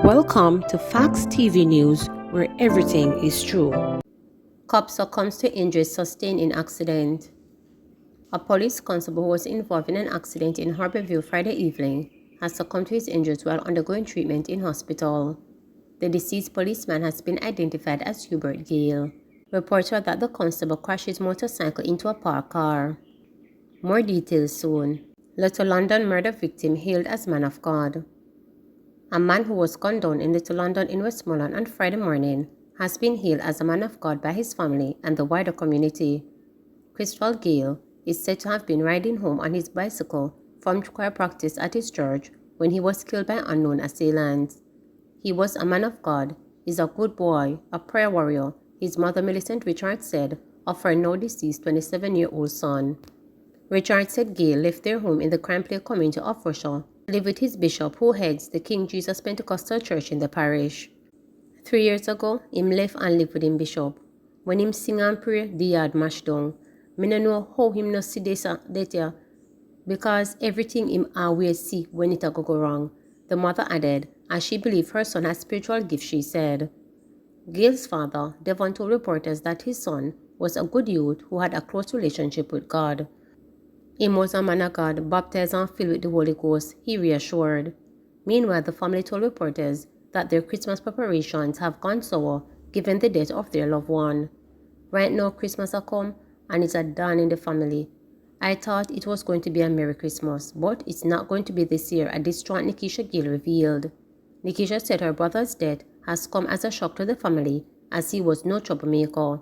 Welcome to Facts TV News, where everything is true. Cop succumbs to injuries sustained in accident. A police constable who was involved in an accident in Harborview Friday evening has succumbed to his injuries while undergoing treatment in hospital. The deceased policeman has been identified as Hubert Gale. Reports are that the constable crashed his motorcycle into a parked car. More details soon. Little London murder victim hailed as man of God. A man who was gunned down in Little London in Westmoreland on Friday morning has been hailed as a man of God by his family and the wider community. Christopher Gale is said to have been riding home on his bicycle from choir practice at his church when he was killed by unknown assailants. He was a man of God, is a good boy, a prayer warrior, his mother Millicent Richards said of her now deceased 27-year-old son. Richards said Gale left their home in the Cranplay community of Russia to live with his bishop who heads the King Jesus Pentecostal Church in the parish. 3 years ago, him left and lived with him bishop. When him sing and pray, the yard mash down. Me no know how him no see this there, because everything him always see when it a go wrong, the mother added, as she believed her son has spiritual gifts, she said. Gale's father, Devon, told reporters that his son was a good youth who had a close relationship with God. Him was a man of God, baptized and filled with the Holy Ghost, he reassured. Meanwhile, the family told reporters that their Christmas preparations have gone sour given the death of their loved one. Right now, Christmas has come and it's a dawn in the family. I thought it was going to be a Merry Christmas, but it's not going to be this year, a distraught Nikisha Gale revealed. Nikisha said her brother's death has come as a shock to the family as he was no troublemaker.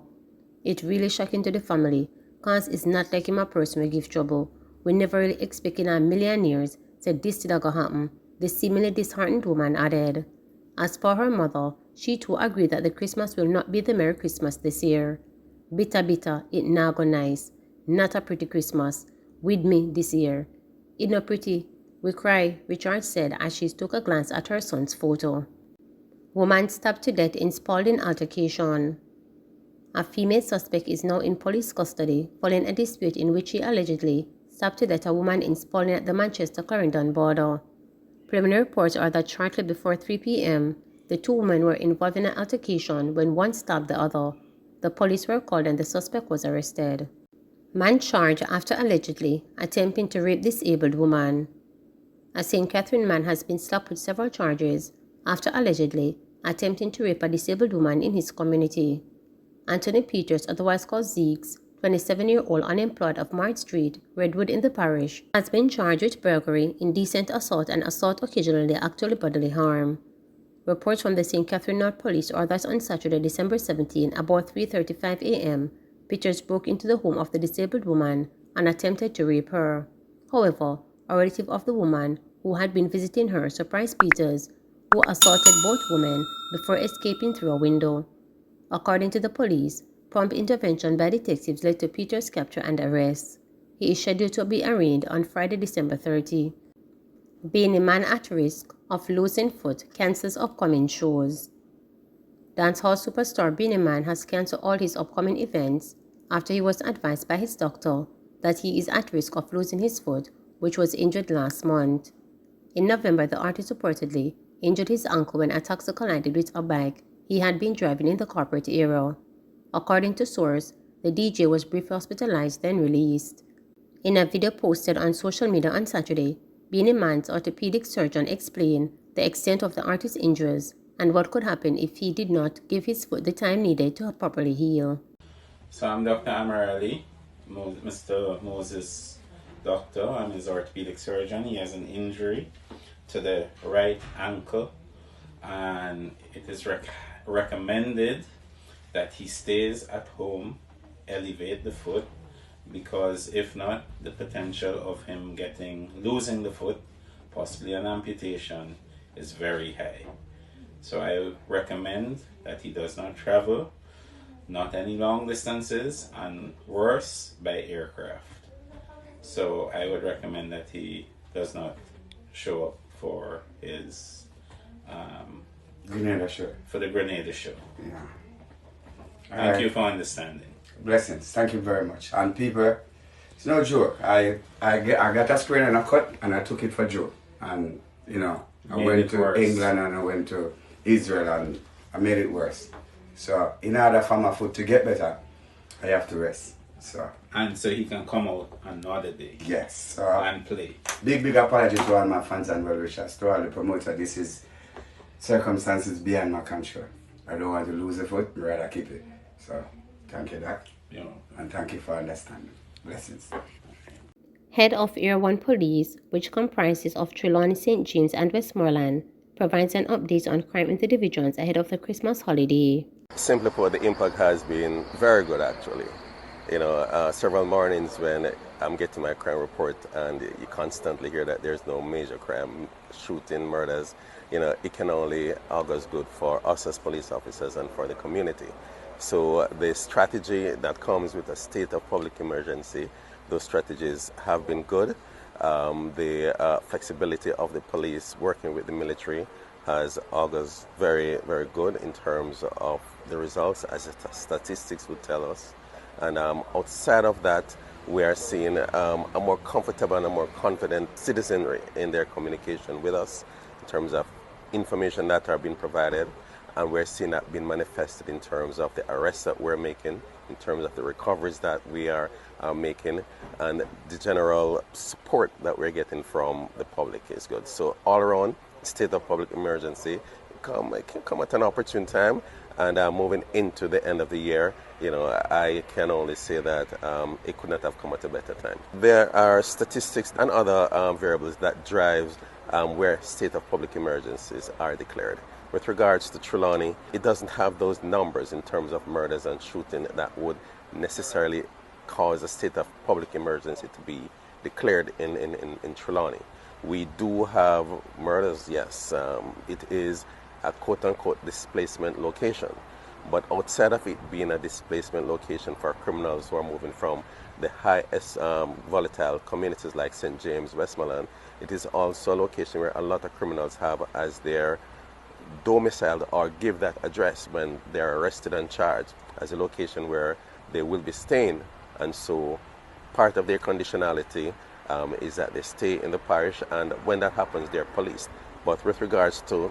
It's really shocking to the family, cause it's not like him a person will give trouble. We never really expect in a million years said this did go happen, the seemingly disheartened woman added. As for her mother, she too agreed that the Christmas will not be the Merry Christmas this year. Bitter, it not go nice. Not a pretty Christmas. With me this year. It not pretty. We cry, Richard said as she took a glance at her son's photo. Woman stabbed to death in Spalding altercation. A female suspect is now in police custody following a dispute in which she allegedly stabbed to death a woman in Spalding at the Manchester-Clarendon border. Preliminary reports are that shortly before 3 p.m., the two women were involved in an altercation when one stabbed the other. The police were called and the suspect was arrested. Man charged after allegedly attempting to rape disabled woman. A St. Catherine man has been slapped with several charges after allegedly attempting to rape a disabled woman in his community. Anthony Peters, otherwise called Zeeks, 27-year-old unemployed of Mart Street, Redwood in the parish, has been charged with burglary, indecent assault, and assault occasionally actually bodily harm. Reports from the St. Catherine North Police are that on Saturday, December 17, about 3:35 a.m., Peters broke into the home of the disabled woman and attempted to rape her. However, a relative of the woman who had been visiting her surprised Peters, who assaulted both women before escaping through a window. According to the police, prompt intervention by detectives led to Peters' capture and arrest. He is scheduled to be arraigned on Friday, December 30. Beenie Man at risk of losing foot cancels upcoming shows. Dancehall superstar Beenie Man has cancelled all his upcoming events after he was advised by his doctor that he is at risk of losing his foot, which was injured last month. In November, the artist reportedly injured his ankle when a taxi collided with a bike he had been driving in the corporate area. According to sources, the DJ was briefly hospitalized then released. In a video posted on social media on Saturday, Beenie Man's orthopedic surgeon explained the extent of the artist's injuries and what could happen if he did not give his foot the time needed to properly heal. So I'm Dr. Amarali, Mr. Moses' doctor. I'm his orthopedic surgeon. He has an injury to the right ankle, and it is recommended that he stays at home, elevate the foot, because if not, the potential of him losing the foot, possibly an amputation, is very high. So I recommend that he does not travel, not any long distances, and worse, by aircraft. So I would recommend that he does not show up for his Grenada show. For the Grenada show. Yeah. Thank you for understanding. Blessings. Thank you very much. And people, It's no joke. I got a sprain and a cut and I took it for joke. And, you know, I went to England and I went to Israel and I made it worse. So in order for my foot to get better, I have to rest. And so he can come out another day. Yes. And play. Big apology to all my fans and well wishers, to all the promoters. This is circumstances beyond my control. I don't want to lose the foot, I'd rather keep it. So thank you, Doc. Yeah. And thank you for understanding. Blessings. Head of Air 1 Police, which comprises of Trelawney, St. James and Westmoreland, provides an update on crime in the divisions ahead of the Christmas holiday. Simply put, the impact has been very good actually. Several mornings when I'm getting my crime report and you constantly hear that there's no major crime, shooting, murders, it can only augurs good for us as police officers and for the community. So the strategy that comes with a state of public emergency, those strategies have been good. The flexibility of the police working with the military has augurs very, very good in terms of the results, as the statistics would tell us. And outside of that, we are seeing a more comfortable and a more confident citizenry in their communication with us in terms of information that are being provided. And we're seeing that being manifested in terms of the arrests that we're making, in terms of the recoveries that we are making, and the general support that we're getting from the public is good. So all around, state of public emergency it can come at an opportune time. And moving into the end of the year, I can only say that it could not have come at a better time. There are statistics and other variables that drive where state of public emergencies are declared. With regards to Trelawney, it doesn't have those numbers in terms of murders and shooting that would necessarily cause a state of public emergency to be declared in Trelawney. We do have murders, yes. It is a quote-unquote displacement location. But outside of it being a displacement location for criminals who are moving from the highest volatile communities like St. James, Westmoreland, it is also a location where a lot of criminals have as their domiciled or give that address when they are arrested and charged as a location where they will be staying. And so part of their conditionality is that they stay in the parish, and when that happens, they're policed. But with regards to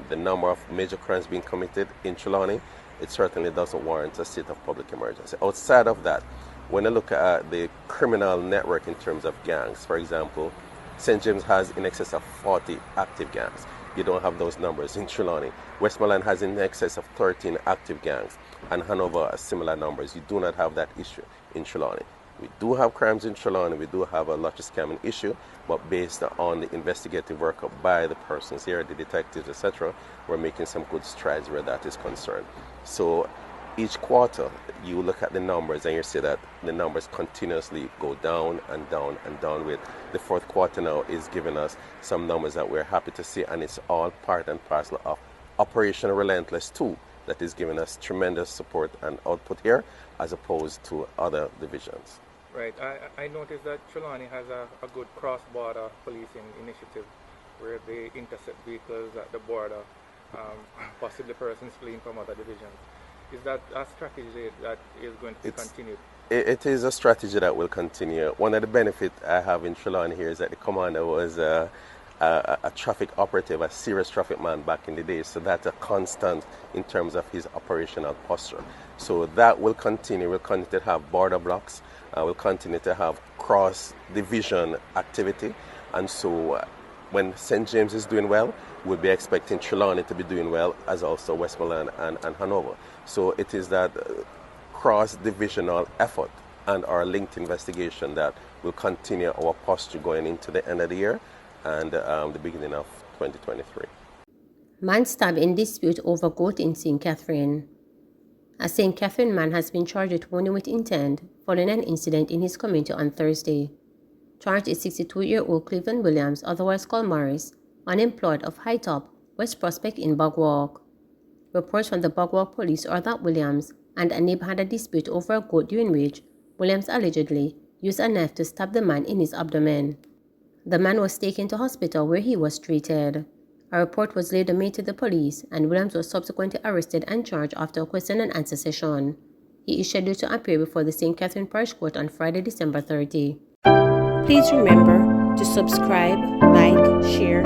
the number of major crimes being committed in Trelawney, it certainly doesn't warrant a state of public emergency. Outside of that, when I look at the criminal network in terms of gangs, for example, St. James has in excess of 40 active gangs. You don't have those numbers in Trelawney. Westmoreland has in excess of 13 active gangs, and Hanover similar numbers. You do not have that issue in Trelawney. We do have crimes in Trelawney, we do have a lottery scamming issue, but based on the investigative work by the persons here, the detectives, etc., we're making some good strides where that is concerned. So each quarter, you look at the numbers and you see that the numbers continuously go down and down and down. With the fourth quarter now is giving us some numbers that we're happy to see, and it's all part and parcel of Operation Relentless 2 that is giving us tremendous support and output here as opposed to other divisions. Right. I noticed that Trelawney has a good cross-border policing initiative where they intercept vehicles at the border, possibly persons fleeing from other divisions. Is that a strategy that is going to continue? It is a strategy that will continue. One of the benefits I have in Trelawney here is that the commander was a traffic operative, a serious traffic man back in the day. So that's a constant in terms of his operational posture. So that will continue. We'll continue to have border blocks. We'll continue to have cross-division activity. And so when St. James is doing well, we'll be expecting Trelawney to be doing well, as also Westmoreland and Hanover. So it is that cross-divisional effort and our linked investigation that will continue our posture going into the end of the year and the beginning of 2023. Man stabbed in dispute over goat in St. Catherine. A St. Catherine man has been charged with wounding with intent following an incident in his community on Thursday. Charged is 62-year-old Cleveland Williams, otherwise called Morris, unemployed of High Top, West Prospect in Bogwalk. Reports from the Bogwalk police are that Williams and a neighbor had a dispute over a goat, during which Williams allegedly used a knife to stab the man in his abdomen. The man was taken to hospital where he was treated. A report was later made to the police, and Williams was subsequently arrested and charged after a question and answer session. He is scheduled to appear before the St. Catherine Parish Court on Friday, December 30. Please remember to subscribe, like, share,